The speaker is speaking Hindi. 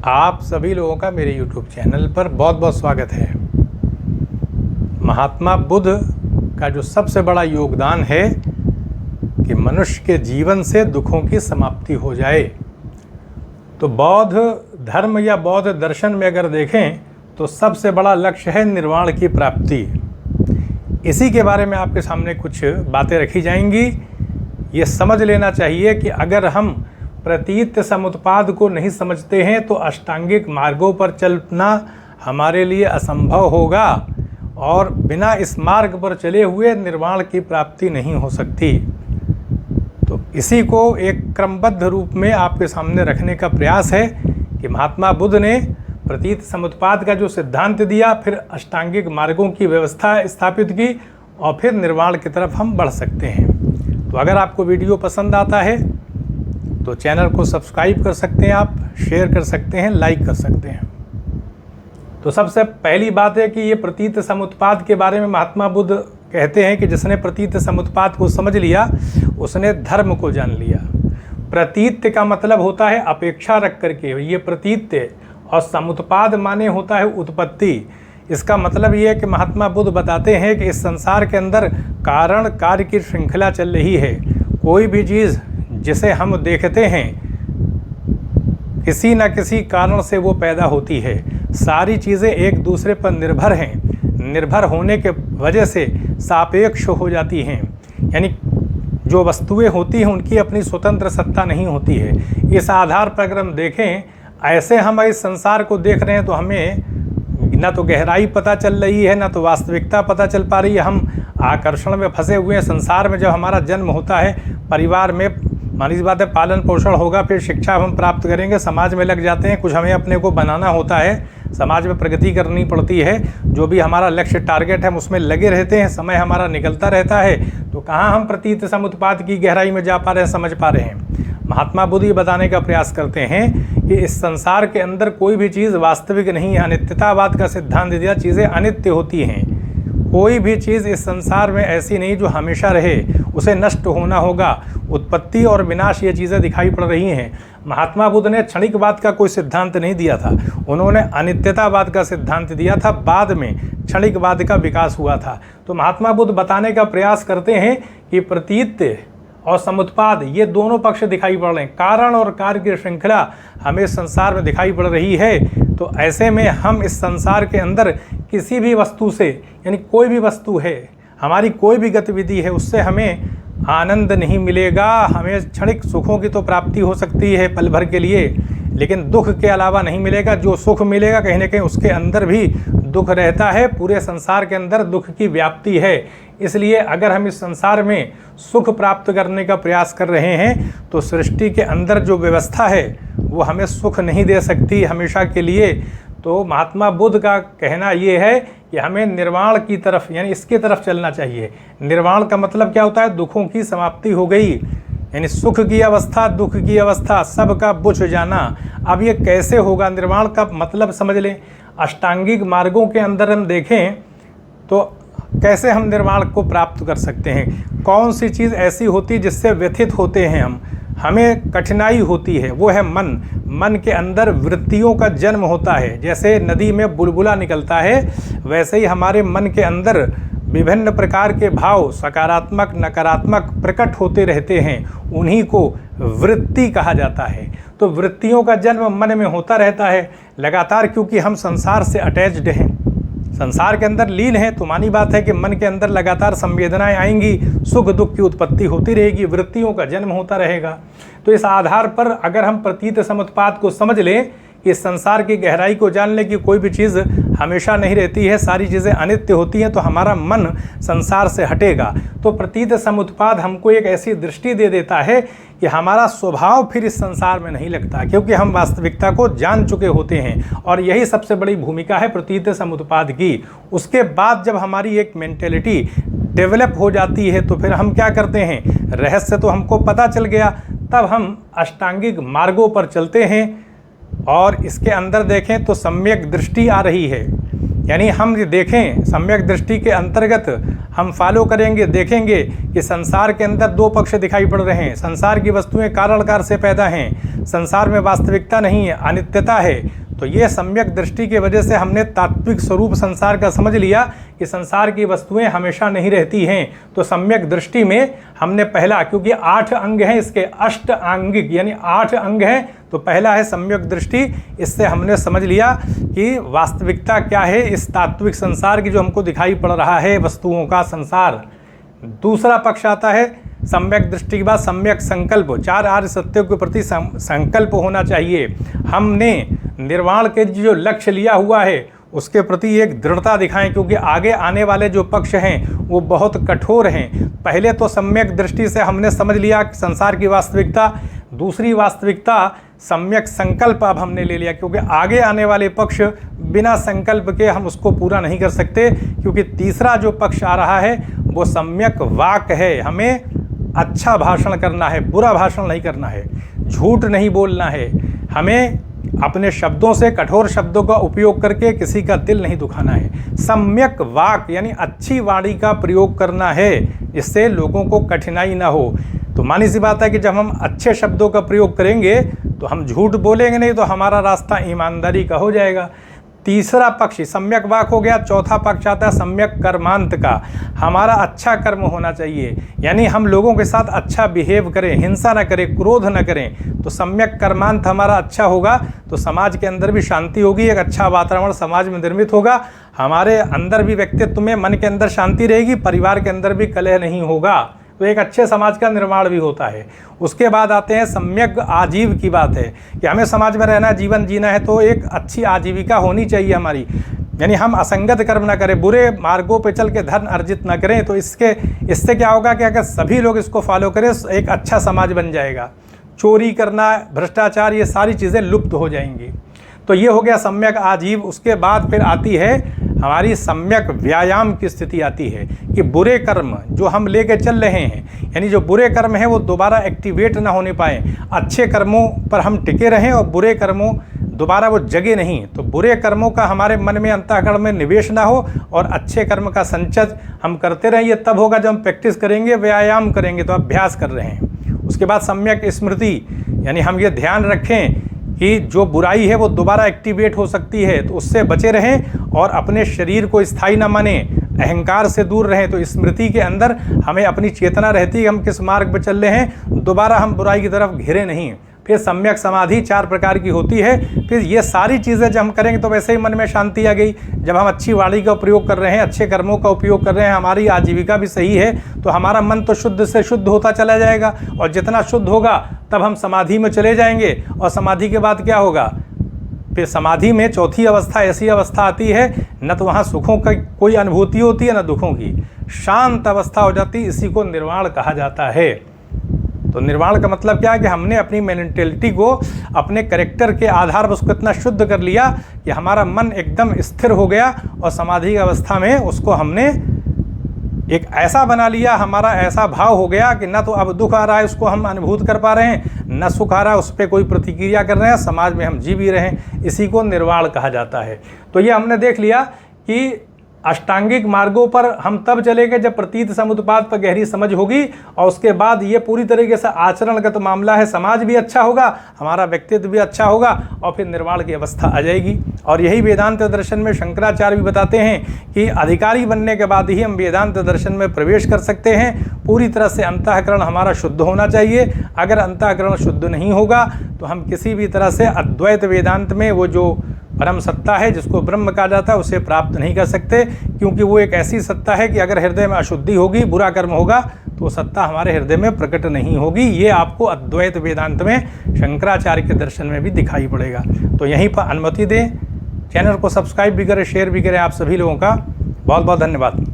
आप सभी लोगों का मेरे YouTube चैनल पर बहुत बहुत स्वागत है। महात्मा बुद्ध का जो सबसे बड़ा योगदान है कि मनुष्य के जीवन से दुखों की समाप्ति हो जाए। तो बौद्ध धर्म या बौद्ध दर्शन में अगर देखें तो सबसे बड़ा लक्ष्य है निर्वाण की प्राप्ति। इसी के बारे में आपके सामने कुछ बातें रखी जाएंगी। ये समझ लेना चाहिए कि अगर हम प्रतीत समुत्पाद को नहीं समझते हैं तो अष्टांगिक मार्गों पर चलना हमारे लिए असंभव होगा और बिना इस मार्ग पर चले हुए निर्वाण की प्राप्ति नहीं हो सकती। तो इसी को एक क्रमबद्ध रूप में आपके सामने रखने का प्रयास है कि महात्मा बुद्ध ने प्रतीत समुत्पाद का जो सिद्धांत दिया, फिर अष्टांगिक मार्गों की व्यवस्था स्थापित की और फिर निर्वाण की तरफ हम बढ़ सकते हैं। तो अगर आपको वीडियो पसंद आता है तो चैनल को सब्सक्राइब कर सकते हैं, आप शेयर कर सकते हैं, लाइक कर सकते हैं। तो सबसे पहली बात है कि ये प्रतीत समुत्पाद के बारे में महात्मा बुद्ध कहते हैं कि जिसने प्रतीत समुत्पाद को समझ लिया उसने धर्म को जान लिया। प्रतीत का मतलब होता है अपेक्षा रख करके, ये प्रतीत, और समुत्पाद माने होता है उत्पत्ति। इसका मतलब ये है कि महात्मा बुद्ध बताते हैं कि इस संसार के अंदर कारण कार्य की श्रृंखला चल रही है। कोई भी चीज़ जिसे हम देखते हैं किसी न किसी कारण से वो पैदा होती है। सारी चीज़ें एक दूसरे पर निर्भर हैं, निर्भर होने के वजह से सापेक्ष हो जाती हैं। यानी जो वस्तुएं होती हैं उनकी अपनी स्वतंत्र सत्ता नहीं होती है। इस आधार पर अगर हम देखें, ऐसे हम इस संसार को देख रहे हैं तो हमें ना तो गहराई पता चल रही है, ना तो वास्तविकता पता चल पा रही है। हम आकर्षण में फंसे हुए हैं। संसार में जब हमारा जन्म होता है, परिवार में मान लीजिए बात है, पालन पोषण होगा, फिर शिक्षा हम प्राप्त करेंगे, समाज में लग जाते हैं, कुछ हमें अपने को बनाना होता है, समाज में प्रगति करनी पड़ती है, जो भी हमारा लक्ष्य टारगेट है हम उसमें लगे रहते हैं, समय हमारा निकलता रहता है। तो कहाँ हम प्रतीत समुत्पाद की गहराई में जा पा रहे हैं, समझ पा रहे हैं। महात्मा बुद्ध ये बताने का प्रयास करते हैं कि इस संसार के अंदर कोई भी चीज़ वास्तविक नहीं है। अनित्यतावाद का सिद्धांत दिया, चीज़ें अनित्य होती हैं। कोई भी चीज़ इस संसार में ऐसी नहीं जो हमेशा रहे, उसे नष्ट होना होगा। उत्पत्ति और विनाश ये चीज़ें दिखाई पड़ रही हैं। महात्मा बुद्ध ने क्षणिकवाद का कोई सिद्धांत नहीं दिया था, उन्होंने अनित्यतावाद का सिद्धांत दिया था। बाद में क्षणिकवाद का विकास हुआ था। तो महात्मा बुद्ध बताने का प्रयास करते हैं कि प्रतीत और समुत्पाद ये दोनों पक्ष दिखाई पड़ रहे हैं। कारण और कार्य की श्रृंखला हमें संसार में दिखाई पड़ रही है। तो ऐसे में हम इस संसार के अंदर किसी भी वस्तु से, यानी कोई भी वस्तु है, हमारी कोई भी गतिविधि है, उससे हमें आनंद नहीं मिलेगा। हमें क्षणिक सुखों की तो प्राप्ति हो सकती है पल भर के लिए, लेकिन दुख के अलावा नहीं मिलेगा। जो सुख मिलेगा कहीं ना कहीं उसके अंदर भी दुख रहता है। पूरे संसार के अंदर दुख की व्याप्ति है। इसलिए अगर हम इस संसार में सुख प्राप्त करने का प्रयास कर रहे हैं तो सृष्टि के अंदर जो व्यवस्था है वो हमें सुख नहीं दे सकती हमेशा के लिए। तो महात्मा बुद्ध का कहना ये है कि हमें निर्वाण की तरफ, यानी इसकी तरफ चलना चाहिए। निर्वाण का मतलब क्या होता है? दुखों की समाप्ति हो गई, यानी सुख की अवस्था, दुख की अवस्था सबका बुझ जाना। अब ये कैसे होगा? निर्वाण का मतलब समझ लें। अष्टांगिक मार्गों के अंदर हम देखें तो कैसे हम निर्वाण को प्राप्त कर सकते हैं। कौन सी चीज़ ऐसी होती है जिससे व्यथित होते हैं हम, हमें कठिनाई होती है, वो है मन। मन के अंदर वृत्तियों का जन्म होता है। जैसे नदी में बुलबुला निकलता है, वैसे ही हमारे मन के अंदर विभिन्न प्रकार के भाव सकारात्मक नकारात्मक प्रकट होते रहते हैं। उन्हीं को वृत्ति कहा जाता है। तो वृत्तियों का जन्म मन में होता रहता है लगातार, क्योंकि हम संसार से अटैच्ड हैं, संसार के अंदर लीन है। तो मानी बात है कि मन के अंदर लगातार संवेदनाएं आएंगी, सुख दुख की उत्पत्ति होती रहेगी, वृत्तियों का जन्म होता रहेगा। तो इस आधार पर अगर हम प्रतीत समुत्पाद को समझ लें कि संसार की गहराई को जान लें कि कोई भी चीज़ हमेशा नहीं रहती है, सारी चीज़ें अनित्य होती हैं, तो हमारा मन संसार से हटेगा। तो प्रतीत समुत्पाद हमको एक ऐसी दृष्टि दे देता है कि हमारा स्वभाव फिर इस संसार में नहीं लगता, क्योंकि हम वास्तविकता को जान चुके होते हैं। और यही सबसे बड़ी भूमिका है प्रतीत समुत्पाद की। उसके बाद जब हमारी एक मेंटेलिटी डेवलप हो जाती है तो फिर हम क्या करते हैं? रहस्य तो हमको पता चल गया, तब हम अष्टांगिक मार्गों पर चलते हैं। और इसके अंदर देखें तो सम्यक दृष्टि आ रही है। यानी हम ये देखें, सम्यक दृष्टि के अंतर्गत हम फॉलो करेंगे, देखेंगे कि संसार के अंदर दो पक्ष दिखाई पड़ रहे हैं। संसार की वस्तुएं कारणकार से पैदा हैं, संसार में वास्तविकता नहीं है, अनित्यता है। तो ये सम्यक दृष्टि की वजह से हमने तात्विक स्वरूप संसार का समझ लिया कि संसार की वस्तुएं हमेशा नहीं रहती हैं। तो सम्यक दृष्टि में हमने पहला, क्योंकि 8 अंग हैं इसके, अष्ट आंगिक यानी 8 अंग हैं, तो पहला है सम्यक दृष्टि। इससे हमने समझ लिया कि वास्तविकता क्या है इस तात्विक संसार की जो हमको दिखाई पड़ रहा है, वस्तुओं का संसार। दूसरा पक्ष आता है सम्यक दृष्टि के बाद सम्यक संकल्प। 4 आर्य सत्यों के प्रति संकल्प होना चाहिए। हमने निर्वाण के जो लक्ष्य लिया हुआ है उसके प्रति एक दृढ़ता दिखाएं, क्योंकि आगे आने वाले जो पक्ष हैं वो बहुत कठोर हैं। पहले तो सम्यक दृष्टि से हमने समझ लिया संसार की वास्तविकता, दूसरी वास्तविकता सम्यक संकल्प अब हमने ले लिया, क्योंकि आगे आने वाले पक्ष बिना संकल्प के हम उसको पूरा नहीं कर सकते। क्योंकि तीसरा जो पक्ष आ रहा है वो सम्यक वाक है। हमें अच्छा भाषण करना है, बुरा भाषण नहीं करना है, झूठ नहीं बोलना है, हमें अपने शब्दों से, कठोर शब्दों का उपयोग करके किसी का दिल नहीं दुखाना है। सम्यक वाक यानी अच्छी वाणी का प्रयोग करना है, जिससे लोगों को कठिनाई ना हो। तो मानी सी बात है कि जब हम अच्छे शब्दों का प्रयोग करेंगे तो हम झूठ बोलेंगे नहीं, तो हमारा रास्ता ईमानदारी का हो जाएगा। तीसरा पक्ष सम्यक वाक हो गया। चौथा पक्ष आता है सम्यक कर्मांत का। हमारा अच्छा कर्म होना चाहिए, यानी हम लोगों के साथ अच्छा बिहेव करें, हिंसा न करें, क्रोध न करें। तो सम्यक कर्मांत हमारा अच्छा होगा तो समाज के अंदर भी शांति होगी, एक अच्छा वातावरण समाज में निर्मित होगा, हमारे अंदर भी व्यक्तित्व में, मन के अंदर शांति रहेगी, परिवार के अंदर भी कलह नहीं होगा, तो एक अच्छे समाज का निर्माण भी होता है। उसके बाद आते हैं सम्यक आजीव की बात है कि हमें समाज में रहना, जीवन जीना है तो एक अच्छी आजीविका होनी चाहिए हमारी, यानी हम असंगत कर्म ना करें, बुरे मार्गों पे चल के धन अर्जित ना करें। तो इससे क्या होगा कि अगर सभी लोग इसको फॉलो करें एक अच्छा समाज बन जाएगा। चोरी करना, भ्रष्टाचार, ये सारी चीज़ें लुप्त हो जाएंगी। तो ये हो गया सम्यक आजीव। उसके बाद फिर आती है हमारी सम्यक व्यायाम की स्थिति आती है कि बुरे कर्म जो हम लेके चल रहे हैं, यानी जो बुरे कर्म हैं वो दोबारा एक्टिवेट ना होने पाए, अच्छे कर्मों पर हम टिके रहें और बुरे कर्मों दोबारा वो जगे नहीं। तो बुरे कर्मों का हमारे मन में, अंतःकरण में निवेश ना हो और अच्छे कर्म का संचय हम करते रहें। ये तब होगा जब हम प्रैक्टिस करेंगे, व्यायाम करेंगे, तो अभ्यास कर रहे हैं। उसके बाद सम्यक स्मृति, यानी हम ये ध्यान रखें कि जो बुराई है वो दोबारा एक्टिवेट हो सकती है, तो उससे बचे रहें और अपने शरीर को स्थायी न माने, अहंकार से दूर रहें। तो स्मृति के अंदर हमें अपनी चेतना रहती है हम किस मार्ग पर चल रहे हैं, दोबारा हम बुराई की तरफ घिरे नहीं। फिर सम्यक समाधि 4 प्रकार की होती है। फिर ये सारी चीज़ें जब हम करेंगे तो वैसे ही मन में शांति आ गई। जब हम अच्छी वाणी का उपयोग कर रहे हैं, अच्छे कर्मों का उपयोग कर रहे हैं, हमारी आजीविका भी सही है, तो हमारा मन तो शुद्ध से शुद्ध होता चला जाएगा और जितना शुद्ध होगा तब हम समाधि में चले जाएंगे। और समाधि के बाद क्या होगा, फिर समाधि में चौथी अवस्था ऐसी अवस्था आती है न तो वहाँ सुखों की कोई अनुभूति होती है न दुखों की, शांत अवस्था हो जाती है। इसी को निर्वाण कहा जाता है। तो निर्वाण का मतलब क्या है कि हमने अपनी मेंटेलिटी को, अपने कैरेक्टर के आधार पर उसको इतना शुद्ध कर लिया कि हमारा मन एकदम स्थिर हो गया और समाधि की अवस्था में उसको हमने एक ऐसा बना लिया, हमारा ऐसा भाव हो गया कि न तो अब दुख आ रहा है उसको हम अनुभूत कर पा रहे हैं, न सुख आ रहा है उस पर कोई प्रतिक्रिया कर रहे हैं, समाज में हम जी भी रहे हैं। इसी को निर्वाण कहा जाता है। तो ये हमने देख लिया कि अष्टांगिक मार्गों पर हम तब चलेंगे जब प्रतीत समुत्पाद पर गहरी समझ होगी, और उसके बाद ये पूरी तरीके से आचरणगत मामला है। समाज भी अच्छा होगा, हमारा व्यक्तित्व भी अच्छा होगा और फिर निर्वाण की अवस्था आ जाएगी। और यही वेदांत दर्शन में शंकराचार्य भी बताते हैं कि अधिकारी बनने के बाद ही हम वेदांत दर्शन में प्रवेश कर सकते हैं। पूरी तरह से अंतःकरण हमारा शुद्ध होना चाहिए। अगर अंतःकरण शुद्ध नहीं होगा तो हम किसी भी तरह से अद्वैत वेदांत में वो जो परम सत्ता है जिसको ब्रह्म कहा जाता है उसे प्राप्त नहीं कर सकते, क्योंकि वो एक ऐसी सत्ता है कि अगर हृदय में अशुद्धि होगी, बुरा कर्म होगा, तो सत्ता हमारे हृदय में प्रकट नहीं होगी। ये आपको अद्वैत वेदांत में शंकराचार्य के दर्शन में भी दिखाई पड़ेगा। तो यहीं पर अनुमति दें, चैनल को सब्सक्राइब भी करें, शेयर भी करें। आप सभी लोगों का बहुत बहुत धन्यवाद।